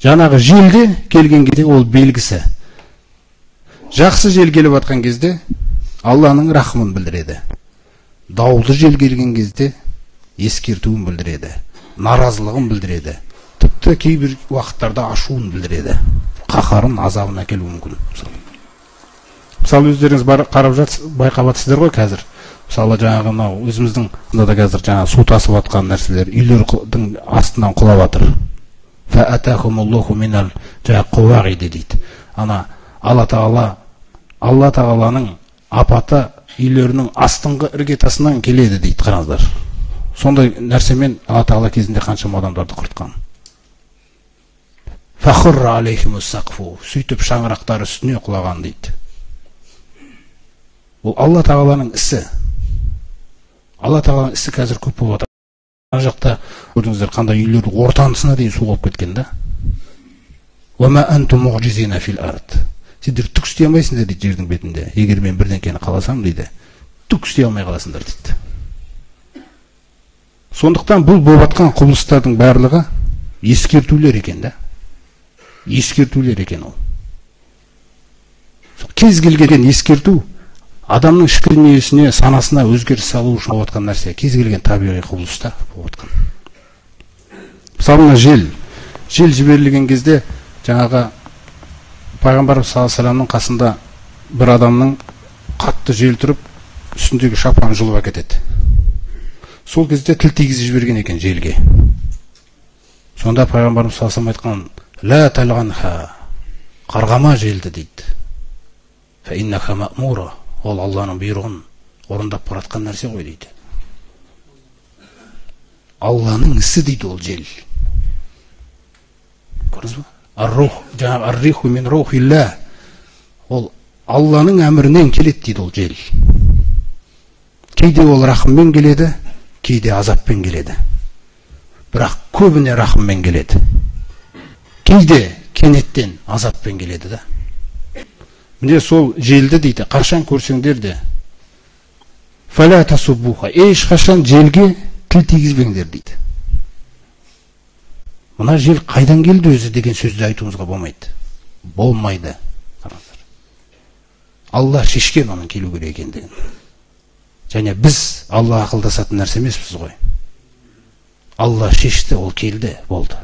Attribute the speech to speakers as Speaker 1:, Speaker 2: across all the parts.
Speaker 1: Жанағы желде келген кезде ол белгісі. Жақсы жел келіп атқан кезде Алланың рахмын білдіреді. Дауылды жел келген кезде ескертуін білдіреді, наразылығын білдіреді. Тіпті кейбір уақыттарда ашуын білдіреді. Қаһарын, азабын әкелуі мүмкін. Мысалы өздеріңіз қарап жатсыз, байқап жатсыздар ғой қазір. Мысалы жаңағы мынау өзіміздің мынада қазір жаңағы су тасып жатқан нәрселер үйлердің астынан құлап жатыр. Фаатахумуллаху минал қауағиди дейді. Ана Алла Тағаланың апаты үйлерінің астыңғы іргетасынан келеді дейді, қараңыздар. Сондай нәрсемен Алла Тағала кезінде қаншама адамдарды құртқан. Фахурра алейхимус сақфу, сөйтіп шаңырақтар үстіне құлаған дейді. Бұл Алла Тағаланың ісі. Алла Тағаланың ісі қазір көп болып жатыр. Ана жақта көрдіңіздер қандай үйлер ортанысына дейін су болып кеткен да. Уама антум муъжизина фил ард. Сендер түк істей алмайсыңдар дейді жердің бетінде. Егер мен бірдеңкені қаласам дейді, түк істей алмай қаласыңдар дейді. Сондықтан бұл болып жатқан құбылыстардың барлығы ескертулер екен да. Ескертулер екен ол. Кез келген ескерту адамның ішкі дүниесіне, санасына өзгеріс салу үшін болып жатқан нәрсе. Кез келген табиғи құбылыста болып жатқан. Мысалы жел жіберілген кезде жаңағы Пайғамбар саллаллаху алейхи вассаламның қасында бір адамның қатты жел тұрып, үстіндегі шапанын жұлып әкетеді. Сол кезде тіл тигізіп жіберген екен желге. Сонда Пайғамбарымыз саллаллаху алейхи вассалам айтқан: "Ла талғанха", қарғама желді дейді. "Фа иннаха маъмура", ол Алланың бұйрығын орындап баратқан нәрсе ғой дейді. Алланың ісі дейді ол жел. Көрдіңіз бе? Ар-риху мин рухилла. Ол Алланың әмірінен келеді дейді ол жел. Кейде ол рахыммен келеді, кейде азаппен келеді. Бірақ көбіне рахыммен келеді. Кейде кенеттен азаппен келеді да. Міне сол желді дейді, қашан көрсеңдер де фала тасубуха, ешқашан желге тіл тигізбеңдер дейді. Мына жел қайдан келді өзі деген сөзді айтуымызға болмайды. Болмайды. Алла шешкен оның келу керек екендігін. Және біз Алла ақылдасатын нәрсе емеспіз ғой. Алла шешті, ол келді, болды.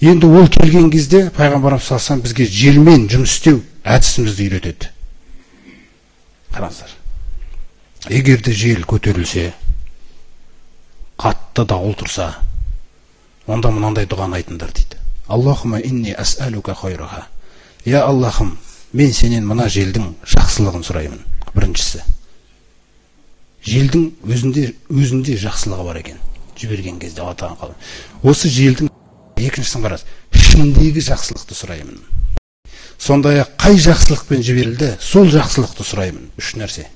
Speaker 1: Енді ол келген кезде Пайғамбарымыз саллаллаху алейхи вассалам бізге желмен жұмыс істеу әдісімізді үйретеді. Қараңыздар. Егер де жел көтерілсе, қатты дауыл тұрса, онда мынандай дұғаны айтыңдар дейді. Аллахума инни ас'алука хайраха. Я Аллахым, мен сенен мына желдің жақсылығын сұраймын. Біріншісі. Желдің өзінде жақсылығы бар екен. Жіберген кезде Алла Тағала қалай. Осы желдің екіншісін қарас, ішіндегі жақсылықты сұраймын. Сондай-ақ қай жақсылықпен жіберілді, сол жақсылықты сұраймын. Үш нәрсе.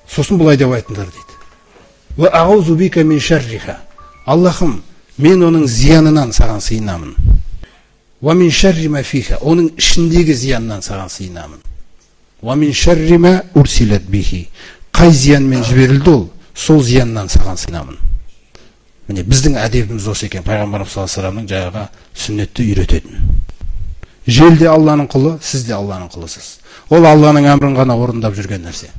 Speaker 1: Сосын бұлай деп айтыңдар дейді. Ва аузу бика мин шарриха. Аллахым, мен оның зиянынан саған сыйынамын. Ва мин шарри ма фиха. Оның ішіндегі зиянынан саған сыйынамын. Ва мин шарри ма урсилат бихи. Қай зиянмен жіберілді ол, сол зияннан саған сыйынамын. Міне біздің әдебіміз осы екен. Пайғамбарымыз саллаллаху алейхи вассаламның жаңағы сүннетті үйрететін. Жел де Алланың құлы, сіз де Алланың құлысыз. Ол Алланың әмірін ғана орындап жүрген нәрсе.